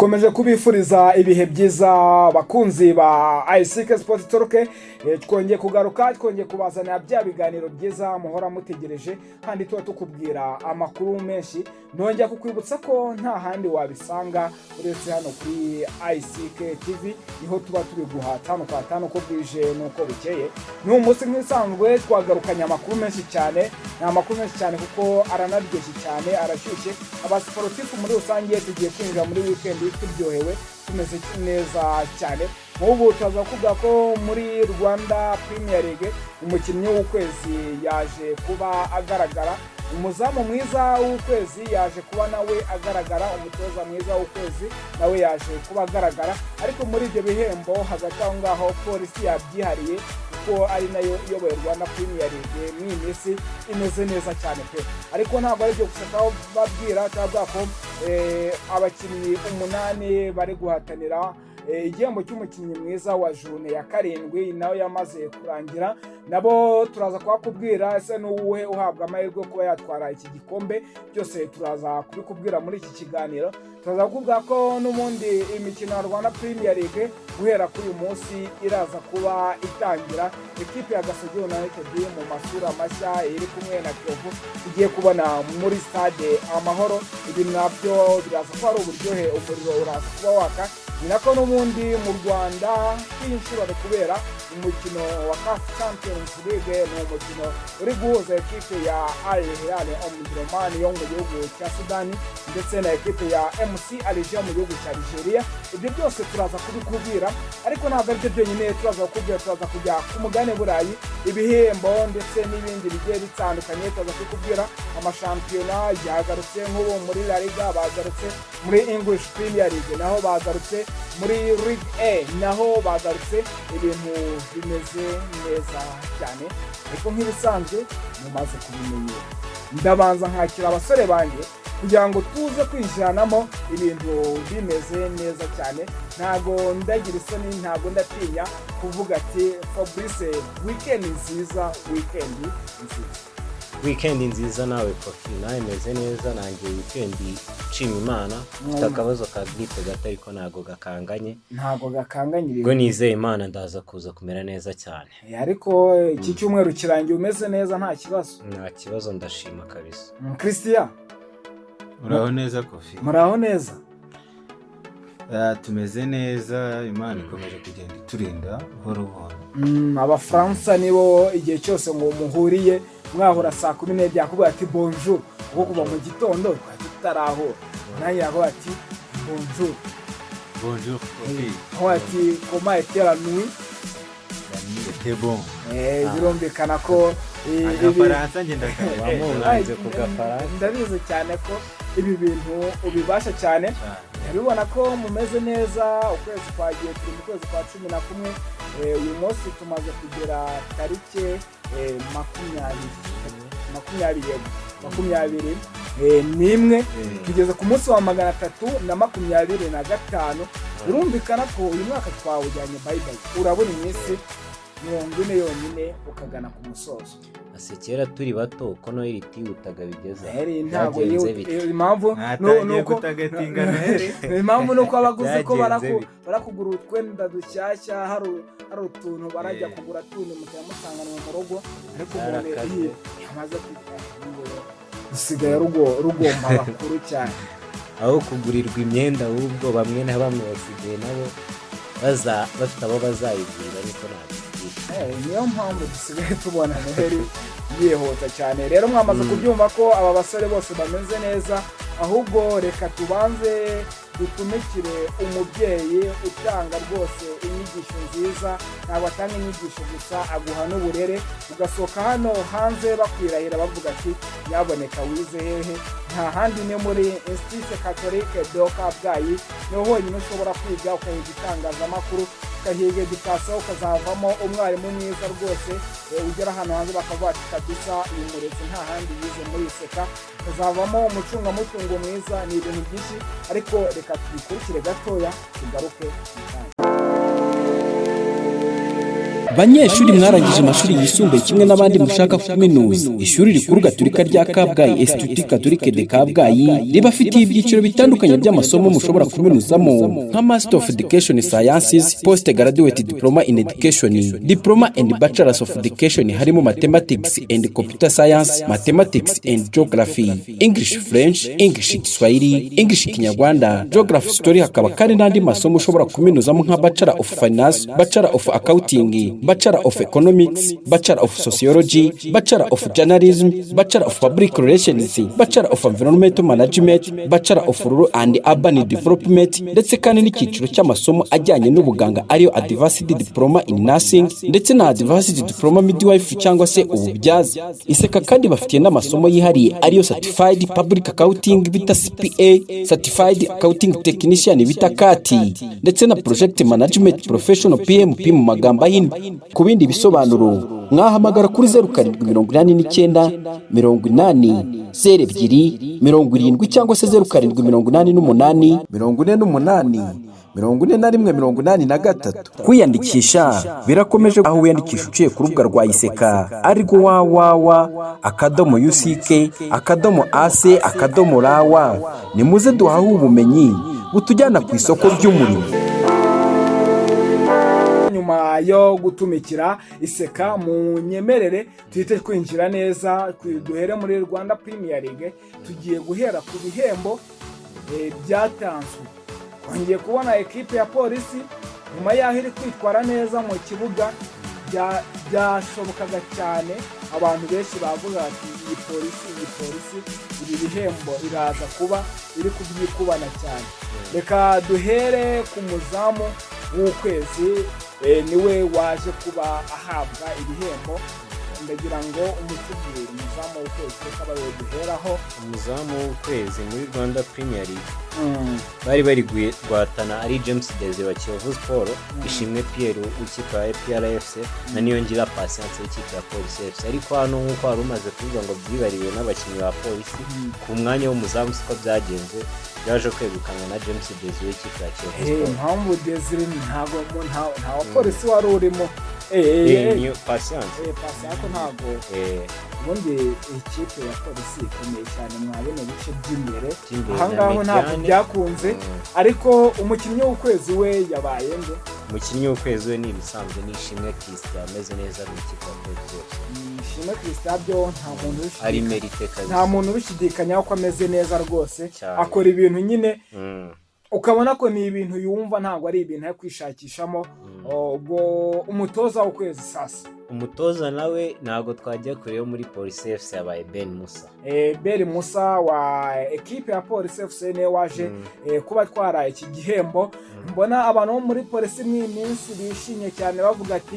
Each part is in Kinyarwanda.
dukomeje kubifuriza ibihe byiza bakunzi ba ICK Sport Talk. Twongeye kugaruka, twongeye kubazanira bya biganiro byiza muhora mutegereje, kandi tuba tukubwira amakuru menshi. Nongeye kukwibutsa ko nta handi wabisanga uretse hano kuri ICK TV, niho tuba turi guha 5 ko bwije nuko bukeye. Ni umunsi nk'isanzwe twagarukanye amakuru menshi cyane, ni amakuru menshi cyane kuko aranaryoshye cyane, arashyushye. Abasportifu muri rusange tugiye kwinjira muri weekend turyohewe, tumeze neza cyane. Ubu tuzavuga ko muri Rwanda Premier League umukinnyi w'ukwezi yaje kuba agaragara, umuzamu mwiza w'ukwezi yaje kuba nawe agaragara, umutoza mwiza w'ukwezi nawe yaje kuba agaragara. Ariko muri ibyo bihembo hagati aho ngaho polisi yabyihariye kuko ari nayo iyoboye Rwanda Premier League mw'imisi imeze neza cyane pe. Ariko ntabwo ari byo gusa babwira cyangwa ko abakinnyi 8 bari guhatanira igihembo cy'umukinnyi mwiza wa june ya 7 nawe yamaze kurangira. Nabo turaza kubwira ese n'uwuhe uhabwa amahirwe kuba yatwara iki gikombe, byose turaza kubikubwira muri iki kiganiro. Turaza kuvuga ko n'ubundi imikino ya Rwanda Premier League guhera kuri uyu munsi iraza kuba itangira. Ekipe ya Gasogi United mu masura mashya iri kumwe na Kiyovu igiye kubona muri stade Amahoro. Ibi nabyo biraza kuba ari uburyohe, umuriro uraza kuba waka. Ni nako n'ubundi mu Rwanda kwinshura kubera umukino wa CAF Champions League, ni umukino uri guhuza ekipe ya Al-Hilal Omdurman yo mu gihugu cya Sudani ndetse na ekipe ya MC Alger mu gihugu cya Nigeria. Ibyo byose turaza kubikubwira, ariko ntabwo ari byo byonyine. Turaza kujya ku mugane Burayi, ibihembo ndetse n'ibindi bigiye bitandukanye. Turaza kubikubwira amashampiyona yagarutse, nk'ubu muri La Liga bagarutse, muri English Premier League naho bagarutse, muri Ligue I naho bagarutse. Ibintu bimeze neza cyane, ariko nk'ibisanzwe mumaze kubimenyera. Ndabanza nkakira abasore banjye kugira ngo tuze kwinjiranamo ibintu bimeze neza cyane. Ntago ndagira isoni, ntago ndatinya kuvuga ati Fabrice weekend nziza, weekend nziza nawe Kofi, nawe meze neza. Nanjye weekend nshima Imana, mfite akabazo ka grippe gato ariko ntago gakanganye ngo nizeye Imana ndaza kuza kumera neza cyane. Ariko iki cyumweru kirangiye umeze neza, nta kibazo ndashima kabisa. Christian uraho neza Kofi? Muraho neza? Tumeze neza, Imana ikomeje kugenda iturinda buhoro. Abafaransa nibo igihe cyose ngo muhuriye mwahura saa 10 byakubwira ati bonjour, uko kuva mu gitondo tutaraho nayo yago ati bonjour Kofi. Aho ati comment était la nuit? La nuit était bon. Birumvikana ko Agafaransa ngenda bamuhanze ku Gafaransa. Ndabizi cyane ko ibi bintu ubibasha cyane. Urabibona ko mumeze neza. Ukwezi kwagiye turi mu kwezi kwa 11. Uyu munsi tumaze kugera tarike 20 n'imwe, tugeze ku munsi wa 325. Birumvikana ko uyu mwaka twawujyanye bye. Urabona iminsi 40 yonyine ukagana ku musozo. Asekera turi bato ko no iriti utaga bigeze. Ntago impamvu nuko tagatinga nere. Impamvu nuko abaguze ko barakugura utwenda dushyashya, hari utuntu barajya kugura tuni mutamusangana mu rugo, ariko umuntu yamaze usigaye rugomba bakuru cyane. Aho kugurirwa imyenda ahubwo bamwe na bamwe basigaye nabo bafite abo bazayigurira, ariko ntabwo niyo mpamvu dusigaye tubona Noheli yihuta cyane. Rero mwamaze kubyumva ko aba basore bose bameze neza, ahubwo reka tubanze dutumikire umubyeyi utanga rwose inyigisho nziza. Ntabwo atanga inyigisho gusa, aguha n'uburere. Ugasohoka hano hanze bakwirahira bavuga ati yaboneka wize hehe. Nta handi ni muri Institut Catholique de Kabgayi niho honyine ushobora kwiga ukahiga itangazamakuru, ukahiga education, ukazavamo umwarimu mwiza rwose. Ugera hano hanze bakavuga ati kabisa uyu murezi nta handi yize muri Seka. Ukazavamo umucungamutungo mwiza. Ni ibintu byinshi, ariko reka tubikurikire gatoya tugaruke. Banyeshuri mwarangije amashuri yisumbuye kimwe n'abandi mushaka kuminuza, ishuri rikuru Gatolika rya Kabgayi Institut Catholique de Kabgayi ribafitiye ibyiciro bitandukanye by'amasomo mushobora kuminuzamo nka Master of Education Sciences, Post Graduate Diploma in Education, Diploma and Bachelor of Education harimo Mathematics and Computer Science, Mathematics and Geography, English French, English Kiswahili, English Kinyarwanda, Geography Story, hakaba kandi n'andi masomo ushobora kuminuzamo nka Bachelor of Finance, Bachelor of Accounting, Bachelor of Economics, Bachelor of Sociology, Bachelor of Journalism, Bachelor of Public Relations, Bachelor of Environmental Management, Bachelor of Rural and Urban Development, ndetse kandi n'icyiciro cy'amasomo ajyanye n'ubuganga ariyo Advanced Diploma in Nursing ndetse na Advanced Diploma Midwife cyangwa se ububyaza. Iseka kandi bafitiye n'amasomo yihariye ariyo Certified Public Accounting bita CPA, Certified Accounting Technician bita CAT, ndetse na Project Management Professional PMP mu magambo ahinnye. Ku bindi bisobanuro mwahamagara kuri 0789 80 02 70 cyangwa se 0788 48 41 kwiyandikisha birakomeje, aho wiyandikisha uciye ku rubuga rwa Iseka ariko www.uck.ac.rw. nimuze duhahe ubumenyi butujyana ku isoko ry'umurimo. Nyuma yo gutumikira Iseka mu nyemerere tuhite kwinjira neza, duhere muri Rwanda Premier League. Tugiye guhera ku bihembo byatanzwe. Ngiye kubona ekipe ya polisi nyuma yaho iri kwitwara neza mu kibuga, byashobokaga cyane abantu benshi bavuga ati iyi polisi ibi bihembo iraza kuba iri kubyikubana cyane. Reka duhere ku muzamu w'ukwezi, niwe waje kuba ahabwa ibihembo. Ndagira ngo umutubwire umuzamu w'ukwezi kabaye duheraho. Umuzamu w'ukwezi muri Rwanda Premier League bari guhatana ari James Deze wa Kiyovu Sport, Ishimwe Pierre w'ikipe ya PRFC na Niyongira Patience w'ikipe ya Police FC. Ariko hano nk'uko wari umaze kuvuga ngo byibariwe n'abakinnyi ba polisi, ku mwanya w'umuzamu siko byagenze, yaje kwegukanwa na James Deze w'ikipe ya Kiyovu Sport. Mpamvu Deze ntago nta polisi wari urimo. Niyo Patience ko ntago ubundi ikipe ya polisi ikomeye cyane mwabene bice by'imbere, ahangaho ntabwo byakunze. Ariko umukinnyi w'ukwezi we yabaye nde? Umukinnyi w'ukwezi we ni ibisanzwe ni Ishimwe Christian, ameze neza mu ikipe ya polisi. Ishimwe Christian byo ari merite kazi, nta muntu ubishidikanya ko ameze neza rwose, akora ibintu nyine ukabona ko ni ibintu yumva, ntabwo ari ibintu yo kwishakishamo. Ubwo umutoza w'ukwezi sasa, umutoza nawe ntabwo twajya kure yo muri Police FC yabaye Ben Musa wa ekipe ya Police FC ne waje kuba twara iki gihembo. Mbona abantu bo muri Police mw'iminsi bishimye cyane bavuga ati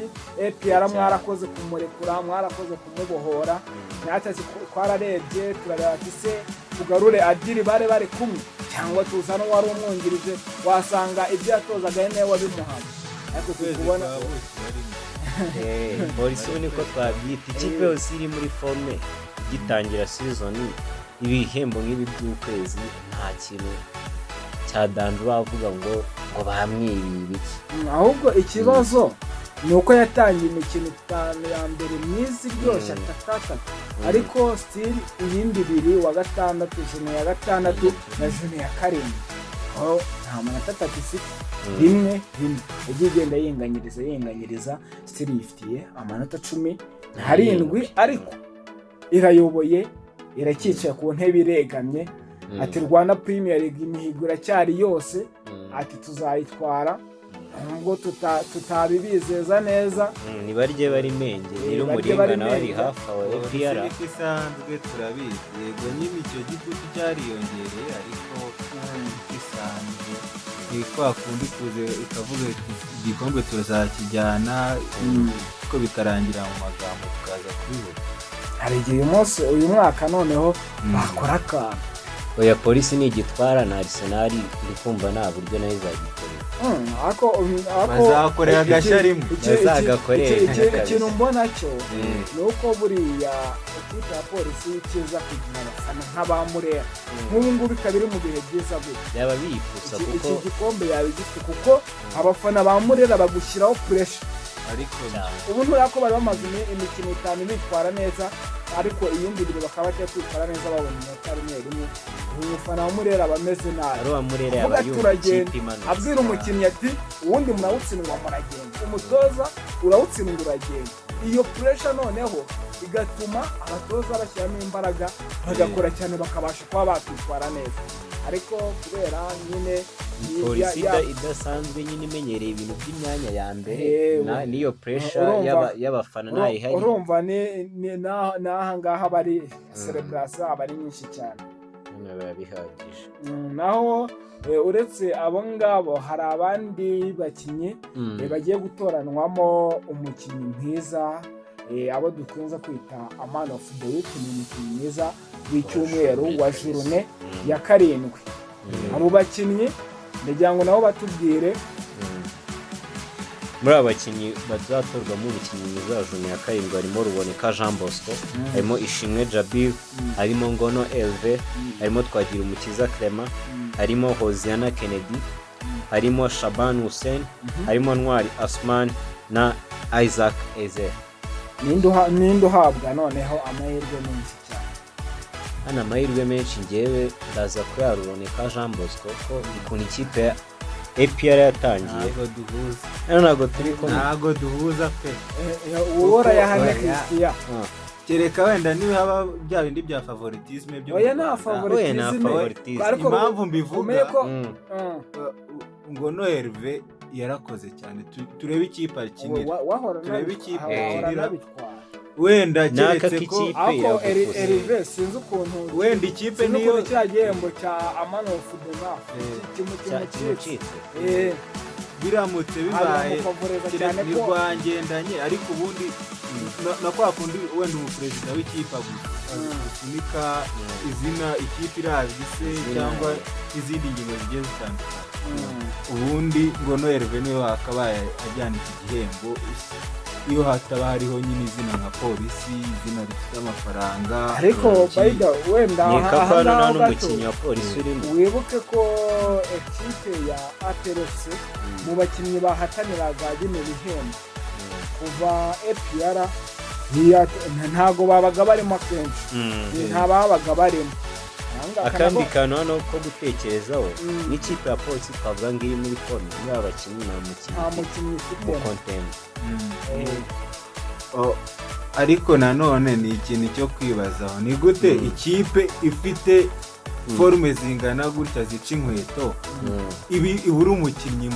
PR mwarakoze kumurekura, mwarakoze kumubohora, natwe twararebye turareba ati se tugarure Adiri bari kumwe cyangwa tuzana wari umwungirije, wasanga ibyo yatozaga ne wabimuhaye. Ariko tukubona polisi niko twabyita, ikipe yose iri muri forme gitangira season. Ibihembo nk'ibi by'ukwezi nta kintu cyadanje bavuga ngo bamwiriye iki, ahubwo ikibazo ni uko yatangiye imikino 5 ya mbere myiza iryoshye atakata, ariko still iyindi 2 wa gatandatu, june ya gatandatu na june ya karindwi nta manota 36 rimwe igenda yinganyiriza still yifitiye amanota 17, ariko irayoboye, irakicaye ku ntebe iregamye. Ati Rwanda Premier League imihigo iracyari yose, ati tuzayitwara nubwo tutabibizeza neza. Nibarye bari menge rero umuringa nawe ari hafi aho PR isanzwe turabizi, yego nyine icyo gitutu cyariyongereye, ariko isanzwe ni kwa kundi kuze ikavuga igikombe turazakijyana ko bikarangira mu magambo tukaza kubibona. Hari igihe uyu mwaka noneho bakora akantu. Oya polisi ni igitwara na Arsenal iri kumva nta buryo nayo izagikorera. Bazakorera agashya rimwe, bazagakorera. Ikintu mbona cyo ni uko buriya ikipe ya polisi ikiza kugira abafana nk'abamurera nk'ubu ngubu ikaba iri mu bihe byiza gutya, yaba bifuza kuko iki gikombe yabigifite, kuko abafana bamurera bagushyiraho pressure ariko ubu nturako bari bamaze imikino 5 bitwara neza ariko iyindi biri bakaba batwitwara neza babona inota rimwe umufana wa Murera bameze nabi ari wa Murera yabayumva abwira umukinnyi ati uwundi murawutsindwa muragenda umutoza urawutsindwa uragenda iyo pressure noneho igatuma abatoza bashyiramo imbaraga bagakora cyane bakabasha kuba batwitwara neza ariko kubera nyine polisi idasanzwe nyine imenyereye ibintu by'imyanya ya mbere niyo pressure y'abafana nayihari urumva ni naha ngaha bari celebration abari nyinshi cyane biba bihagije naho uretse abo ngabo hari abandi bakinnyi bagiye gutoranwamo umukinnyi mwiza abo dukunze kwita a man of the week ni umukinnyi mwiza w'icyumweru wa journée ya 7 abo bakinnyi ndagira ngo nabo batubwire muri abakinnyi bazatorwamo umukinnyi mwiza wa journée ya 7 harimo Ruboneka Jean Bosco harimo Ishimwe Jabir harimo Ngono Elve harimo Twagirumukiza Clement harimo Hosiana Kennedy harimo Shaban Hussein harimo Ntwari Asman na Isaac Eze ninde uhabwa noneho amahirwe menshi cyane hano amahirwe menshi ngewe ndaza ko yaruboneka Jean Bosco ko ikunda ikipe ya APR yatangiye ntabwo turi kumwe ntabwo duhuza pe uwora yahanye Christian kereka wenda niba haba bya bindi bya favoritisme byo oya na favoritisme ariko impamvu mbivuga ngo Herve yarakoze cyane turebe ikipe akinira turebe ikipe wenda keretse ko ako Herve sinzi ukuntu wenda ikipe niyo cya gihembo cya amano of the match biramutse bibaye ni rwangendanye ariko ubundi na kwa kundi wenda umuperezida w'ikipe gusunika izina ikipe irazise cyangwa izindi ngingo zigiye zitandukanye ubundi ngo Herve niwe wakabaye ajyana iki gihembo iyo hataba hariho nyine izina nka polisi izina rifite amafaranga ariko bayida wenda aha n'umukinnyi wa polisi urimo wibuke ko ekipe ya APRFC mu bakinnyi bahataniraga bino bihembo kuva APR ntago babaga barimo akenshi ntababaga barimo akandi kantu hano ko gutekerezaho n'ikipe ya polisi twavuga ngiyi muri kono muri abakinnyi nta mukinnyi ufite content ariko nanone ni ikintu cyo kwibazaho ni gute ikipe ifite forume zingana gutya zica inkweto ibura umukinnyi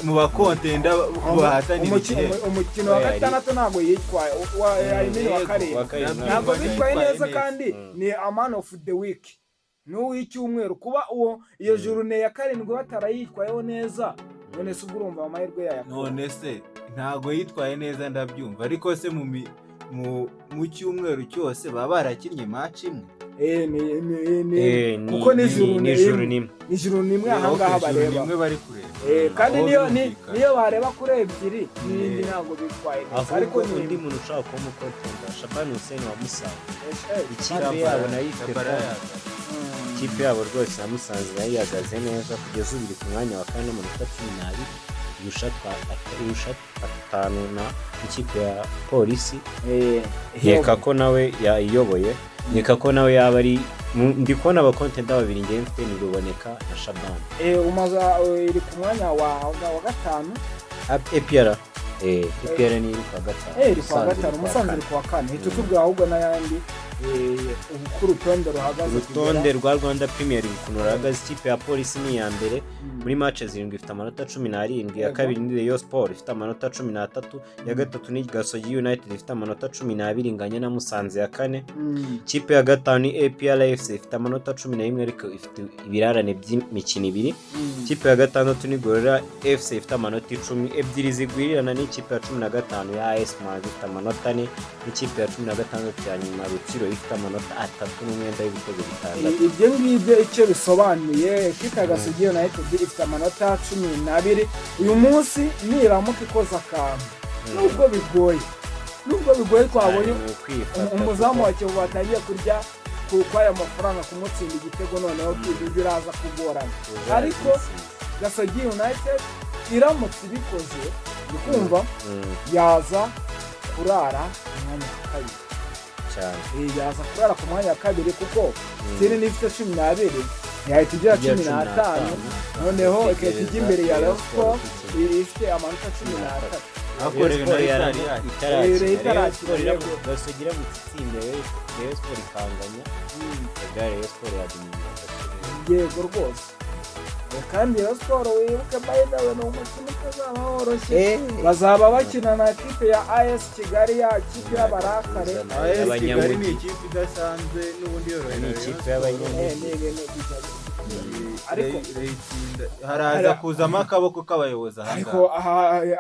mu bakontenda bahatanira igihembo umukino wa gatandatu ntabwo yitwaye wa karindwi ntabwo bitwaye neza kandi ni a man of the week n'uw'icyumweru kuba iyo journée ya 7 batarayitwayeho neza none se urumva amahirwe yayo none se ntabwo yitwaye neza ndabyumva ariko se mu cyumweru cyose baba barakinnye match imwe kuko nijuru nimwe aha ngaha bareba kandi niyo bareba kuri ebyiri n'indi ntabwo bitwaye neza ariko undi muntu ushaka kuba umukontenda Shaban Hussein wa Musanze ikipe yabo nayo ifite ikipe yabo rwose ya Musanze nayo ihagaze neza kugeza ubu iri ku mwanya wa 4 n'amanota 12 irusha 5 na ikipe ya polisi yeka ko nawe yayiyoboye nika ko nawe yaba ari ndi kubona abakontenda babiri ngiye mfite ni Ruboneka na Shaban umaza iri ku mwanya wa 5 APR APR ni iri kwa gatanu Musanze iri kwa 4 tutubwira ahubwo n'ayandi urutonde rwa Rwanda Premier League kuno ruhagaze ikipe ya polisi ni ya mbere muri match 7 ifite amanota 17 ya kabiri ni Rayon Sport ifite amanota 13 ya gatatu ni Gasogi United ifite amanota 12 inganya na Musanze ya 4 ikipe ya gatanu ni APR FC ifite amanota 11 ariko ifite ibirarane by'imikino 2 ikipe ya gatandatu ni Gorilla FC ifite amanota 10 ebyiri zigwirirana n'ikipe ya 15 ya AS Monaco ifite amanota 4 n'ikipe ya 16 ya nyuma Rutsiro ifite amanota 3 n'umwenda w'ibitego bitandatu ibyo ngibyo icyo bisobanuye ikipe ya Gasogi United ifite amanota 12 uyu munsi niramuka ikoza akantu nubwo bigoye twabonye umuzamu wa Kiyovu atagiye kurya kwaya amafaranga kumutsinda igitego noneho biraza kugorana ariko Gasogi United iramutse ibikoze ukumva yaza kurara umwanya wa kabiri cyane yaza kurara ku mwanya wa kabiri kuko sene n'ifite 12 yahita igira 15 noneho ikahita ijya imbere ya Rayon Sport ifite amanota 13 akorera nayo itarakira basugira mu itsinda Rayon Sport ikanganya Rayon Sport yadumye yego rwose kandi Rayon Sport wibuke bayidawe no umukino utazaba woroshye bazaba bakina na ekipe ya AS Kigali ya kipe y'abarakare AS Kigali ni ikipe idasanzwe n'ubundi yoroye ni ikipe y'abanyamujyi ariko haraza kuzamo akaboko k'abayobozi ariko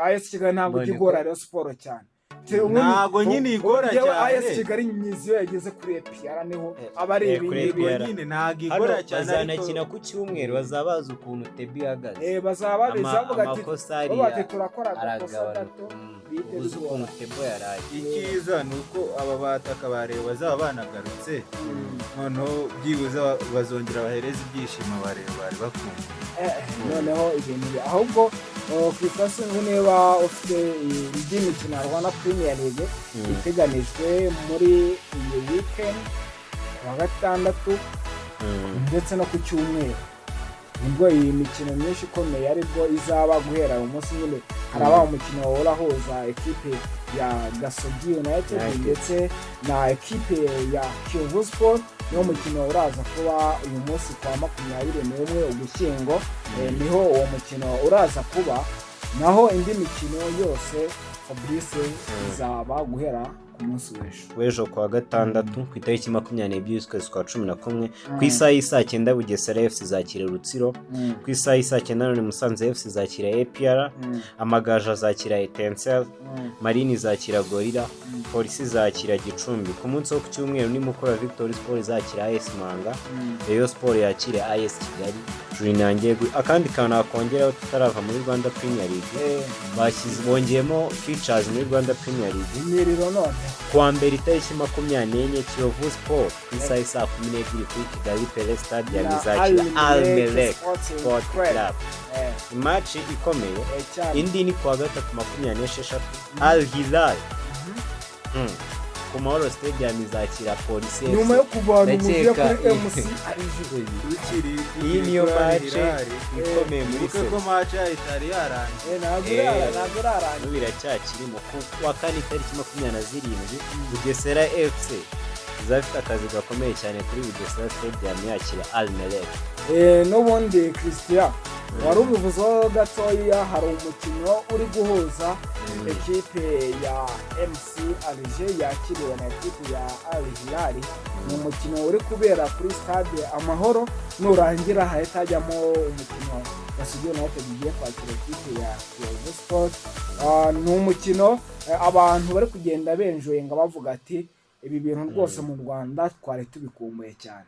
AS Kigali ntabwo igora Rayon Sport cyane ntago nyine igora cyane AS Kigali imyiziyo yageze kuri EPR niho abareba nyine ntago igora cyane bazanakina ku cyumweru bazabaza ukuntu tebi ihagaze bazaba bizavuga ati turakora agakosa gato uzi ukuntu tebo yaraye icyiza ni uko aba bataka bareba bazaba banagarutse noneho byibuze bazongera bahereza ibyishimo bareba bari bakunda noneho ibintu ahubwo ku ifasi niba ufite indi mikino ya Rwanda Premier League iteganijwe muri iyi weekend wa gatandatu ndetse no ku cyumweru nibwo iyi mikino myinshi ikomeye aribwo izaba guhera umunsi nyine haraba umukino urahuza ekipe ya Gasogi United ndetse na ekipe ya Kiyovu Sport niwo mukino uraza kuba uyu munsi kwa 21 Ugushyingo niho uwo mukino uraza kuba naho indi mikino yose Fabrice izaba guhera ku munsi w'ejo kwa gatandatu ku itariki 22 z'ukwezi kwa 11 ku isaha y'isa 9 Bugesera FC zakira Rutsiro ku isaha y'isa 9 none Musanze FC zakira APR Amagaju zakira Etincelle Marine zakira Gorilla Polisi zakira Gicumbi ku munsi wo ku cyumweru ni Mukura Victory Sport zakira AS Manga Rayon Sport yakira AS Kigali Juninangiye akandi kana akongeraho tutarava muri Rwanda Premier League bongeyemo features muri Rwanda Premier League imiriro none kuwa mbere itariki 24 Kiyovu Sport ku isaha y'isa 12 kuri Kigali Pele Stadium izakira Al-Merrek Sport Club match ikomeye indi ni kuwa gatatu 26 Al Hilal ku Mahoro Stadium izakira Polisi nyuma yo kuvana umujyi kuri MC iyi niyo match ikomeye muri se ko match itari yarangiye ntabwo yarangiye biracyakirimo kuwa kane itariki 27 Bugesera FC izafite akazi gakomeye cyane kuri Bugesera Stadium yakira Al-Merrek n'ubundi Christian wari ubivuzeho gatoya hari umukino uri guhuza ekipe ya MC Alger yakiriwe na ekipe ya Al Hilal ni umukino uri kubera kuri stade Amahoro nurangira hahita hajyamo umukino Gasogi United igiye kwakira ekipe ya Kiyovu Sport ni umukino abantu bari kugenda benjoye ngo bavuga ati ibi bintu rwose mu Rwanda twari tubikumbuye cyane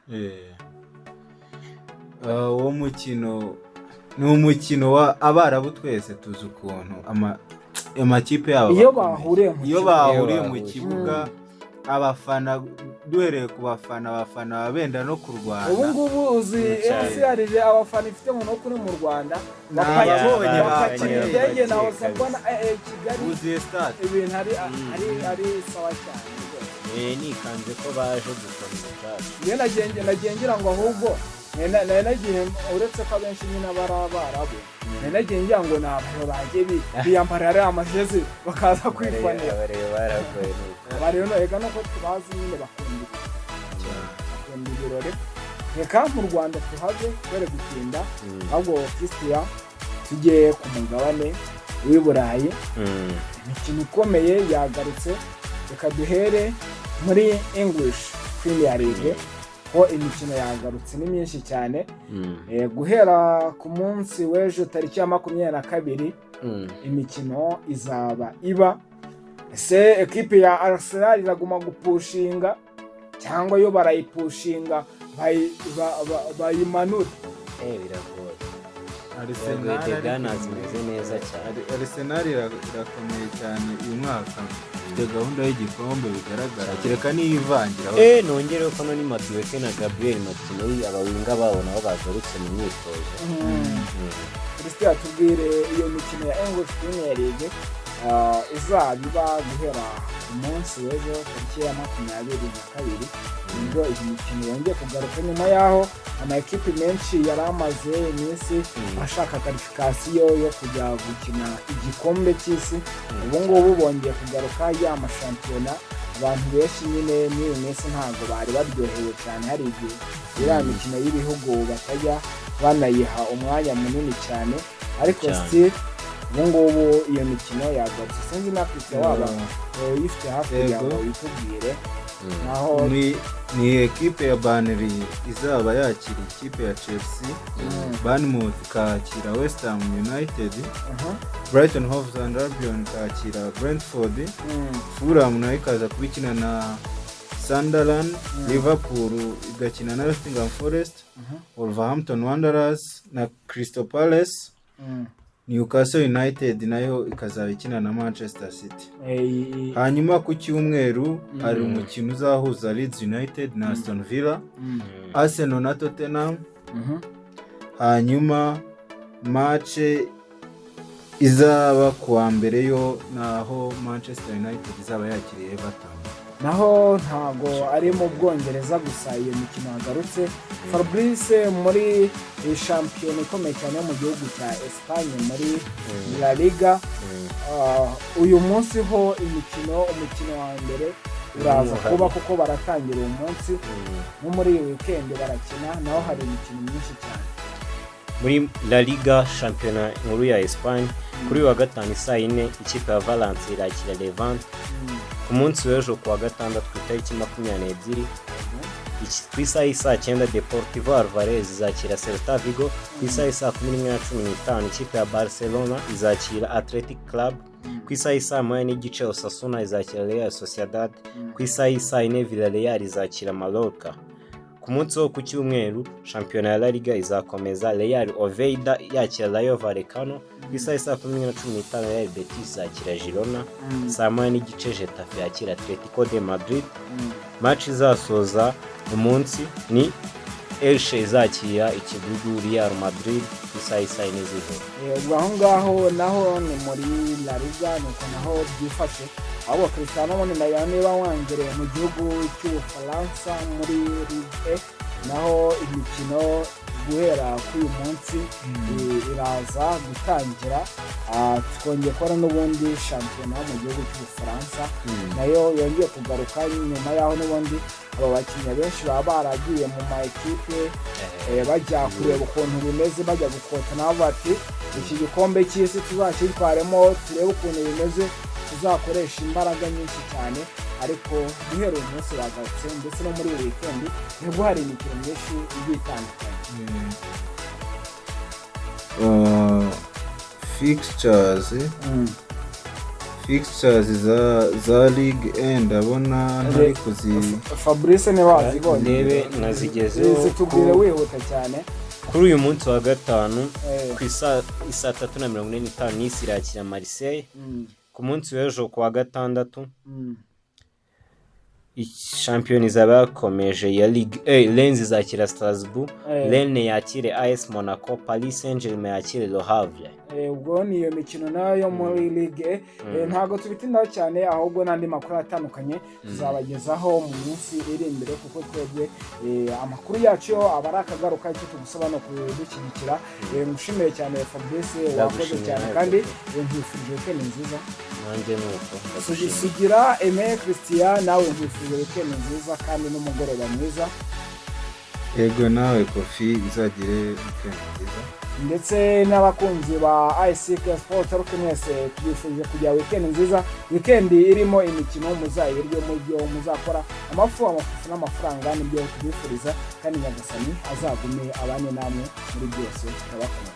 uwo mukino ni umukino wa Abarabu twese tuzi ukuntu amakipe yabo iyo bahuriye mu kibuga abafana duhereye ku bafana benda no kurwana ubu ngubu uzi MC abafana ifite mu no kuri mu Rwanda nabonye bakiriye naho mbona Kigali uzi stade ibintu ari sawa cyane ni kanze ko baje gukomeza nagengira ngo ahubwo nagiye uretse ko abenshi nyine Abarabu nagiye ngira ngo nabo bagiye biyambara ari amajezi bakaza kwifanira barero ega no ko tubazi nyine bakunda ibirori reka mu Rwanda tuhaze kwere gutinda ahubwo Christian tujye ku mugabane w'i Burayi imikino ikomeye yagarutse reka duhere muri English Premier League ko imikino yagarutse ni myinshi cyane guhera ku munsi w'ejo tariki ya 22 imikino izaba iba ese ekipe ya Arsenal iraguma gupushinga cyangwa yo barayipushinga bayimanura biragoye Arsenal irakomeye cyane uyu mwaka ifite gahunda y'igikombe bigaragara kereka niyivangira nongereho ko ni Madueke na Gabriel Martinelli abawinga babo nabo bagarutse mu myitozo Christian tubwire iyo mikino ya English Premier League izaba guhera ku munsi w'ejo tariki ya 22 nibwo iyi mikino yongeye kugaruka nyuma yaho amakipe menshi yari amaze iminsi ashaka qualification yo kujya gukina igikombe cy'isi. Ubu ngubu bongeye kugaruka ya shampiyona. Abantu benshi nyine n'iyo minsi ntabwo bari baryohewe cyane, hari igihe iriya mikino y'ibihugu batajya banayiha umwanya munini cyane, ariko still ubu ngubu iyo mikino yagarutse. Sinzi na Christian waba uyifite hafi yawe yitubwire. Naho ni ekipe ya Burnley izaba yakira ikipe ya Chelsea, Bournemouth kakira West Ham United, Brighton Hove and Albion kakira Brentford, Fulham nayo ikaza kubikina na Sunderland, Liverpool igakina na Nottingham Forest, Wolverhampton Wanderers na Crystal Palace, Newcastle United nayo ikazabikina na Manchester City. Hanyuma ku cyumweru hari umukino uzahuza Leeds United na Aston Villa, Arsenal na Tottenham. Hanyuma match izaba kuwa mbere yo naho Manchester United izaba yakiriye Everton. Naho ntago ari mu Bwongereza gusa iyo mikino yagarutse. Fabrice muri shampiyona ikomeye cyane mu gihugu cya Espagne muri La Liga, uyu munsi ho umukino wa mbere uraza kuba kuko baratangira uyu munsi nko muri weekend barakina, naho hari imikino myinshi cyane muri La Liga, shampiyona nkuru ya Espagne. Kuri wa gatanu saa 4 ikipe ya Valence irakira Levante. Ku munsi w'ejo kuwa gatandatu ku itariki 22 ku isaha saa 9 Deportivo Alvarez izakira Celta Vigo. Ku isaha saa 11:15 ikipe ya Barcelona izakira Athletic Club. Ku isaha saa 1:30 Osasuna izakira Real Sociedad. Ku isaha saa 4 Villarreal izakira Mallorca. Ku munsi wo ku cyumweru shampiyona ya La Liga izakomeza, Real Oviedo yakira Rayo Vallecano. Ku isaha saa 11:15 Real Betis izakira Girona. Saa 1:30 Getafe yakira Atletico de Madrid. Match izasoza umunsi ni Elche izakira ikigugu Real Madrid ku isaha saa 4 z'ijoro. Aho ngaho naho ni muri La Liga nuko naho byifashe. Abo Cristiano Ronaldo nayo niba wangereye mu gihugu cy'Ubufaransa muri Ligue I, naho imikino guhera kuri uyu munsi iraza gutangira. Twongeye kubona n'ubundi shampiyona mu gihugu cy'Ubufaransa nayo yongeye kugaruka nyuma yaho n'ubundi aba bakinnyi benshi baba baragiye mu ma ekipe bajya kureba ukuntu bimeze, bajya gukota nabo bati iki gikombe cy'isi tuzakitwaremo turebe ukuntu bimeze, tuzakoresha imbaraga nyinshi cyane. Ariko guhera uyu munsi bagarutse ndetse no muri weekend nibwo hari imikino myinshi igiye itandukanye. Fixtures za Ligue I ndabona ntari Fabrice ne wazibonye ndebe nazigezeho. Tubwire wihuta cyane. Kuri uyu munsi wa gatanu ku saa 3:45 Nice irakira Marseille. Ku munsi w'ejo kuwa gatandatu shampiyona izaba yakomeje ya Ligue I. Lens izakira Strasbourg, Rennes yakire AS Monaco, Paris Saint-Germain yakire Le Havre. Ubwo niyo mikino nayo muri Ligue I. Ntago tubitindaho cyane, ahubwo n'andi makuru atandukanye tuzabagezaho mu minsi iri imbere, kuko twebwe amakuru yacu aba ari akagaruka icyo tugusaba no kudushyigikira. Mushimiye cyane Fabrice, wakoze cyane kandi nkwifurije weekend nziza. Nanjye nuko sugira Aimé Christian, nawe nkwifurije weekend nziza kandi n'umugoroba mwiza. Yego nawe Kofi izagire weekend nziza. Ndetse n'abakunzi ba ICK Sport mwese tubifurije kugira weekend nziza, weekend irimo imikino muzayiryo mu byo muzakora amafu n'amafaranga nibyo tubifuriza, kandi Nyagasani azagume abanye namwe muri byose. Tabakunda.